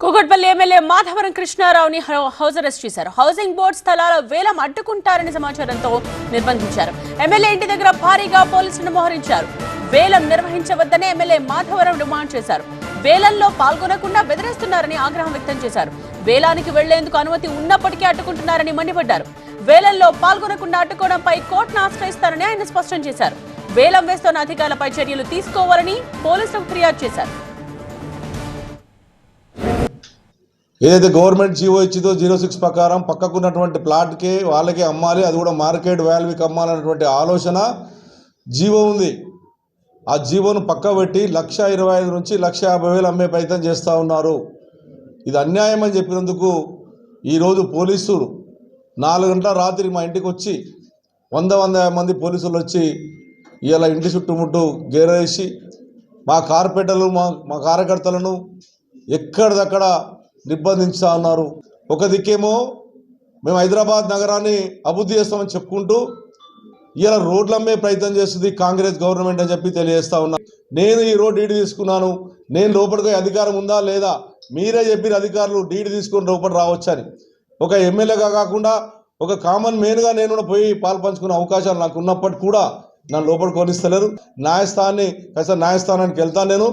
Kukatpally MLA Madhavaram కృష్ణారావుని house arrest చేశారు. Housing board స్థలాల వేలం అడ్డుకుంటారని సమాచారంతో నిర్బంధించారు. ఎమ్మెల్యే ఇంటి దగ్గర భారీగా పోలీసులను మోహరించారు. వేలం నిర్వహించవద్దని ఎమ్మెల్యే మాధవరం డిమాండ్ చేశారు. వేలంలో పాల్గొనకుండా బెదిరిస్తున్నారని ఆగ్రహం వ్యక్తం చేశారు. వేలానికి వెళ్లేందుకు అనుమతి ఉన్నప్పటికీ అడ్డుకుంటున్నారని మండిపడ్డారు. వేలంలో పాల్గొనకుండా అడ్డుకోవడంపై కోర్టును ఆశ్రయిస్తారని ఆయన స్పష్టం చేశారు. వేలం వేస్తున్న అధికారులపై చర్యలు తీసుకోవాలని పోలీసులకు ఫిర్యాదు చేశారు. ఏదైతే గవర్నమెంట్ జీవో ఇచ్చిందో 06 ప్రకారం పక్కకున్నటువంటి ప్లాట్కే వాళ్ళకే అమ్మాలి, అది కూడా మార్కెట్ వాల్యూకి అమ్మాలన్నటువంటి ఆలోచన జీవో ఉంది. ఆ జీవోను పక్క పెట్టి 1,25,000 నుంచి 1,50,000 అమ్మే ప్రయత్నం చేస్తూ ఉన్నారు. ఇది అన్యాయం అని చెప్పినందుకు ఈరోజు పోలీసులు 4 గంటల రాత్రి మా ఇంటికి వచ్చి 100 మంది పోలీసులు వచ్చి ఇలా ఇంటి చుట్టుముట్టు గేరేసి మా కార్పొరేటర్లు మా కార్యకర్తలను ఎక్కడిదక్కడ నిర్బంధించుతా ఉన్నారు. ఒక దిక్కేమో మేము హైదరాబాద్ నగరాన్ని అభివృద్ధి చేస్తామని చెప్పుకుంటూ ఇలా రోడ్లు అమ్మే ప్రయత్నం చేస్తుంది కాంగ్రెస్ గవర్నమెంట్ అని చెప్పి తెలియజేస్తా ఉన్నా. నేను ఈ రోడ్ డీడీ తీసుకున్నాను, నేను లోపలికి అధికారం ఉందా లేదా, మీరే చెప్పిన అధికారులు డీడీ తీసుకొని లోపల రావచ్చని. ఒక ఎమ్మెల్యేగా కాకుండా ఒక కామన్ మెయిన్గా నేను పోయి పాల్పంచుకునే అవకాశాలు నాకు ఉన్నప్పటికీ కూడా నన్ను లోపలికి కొనిస్తలేరు. న్యాయస్థానానికి వెళ్తాను. నేను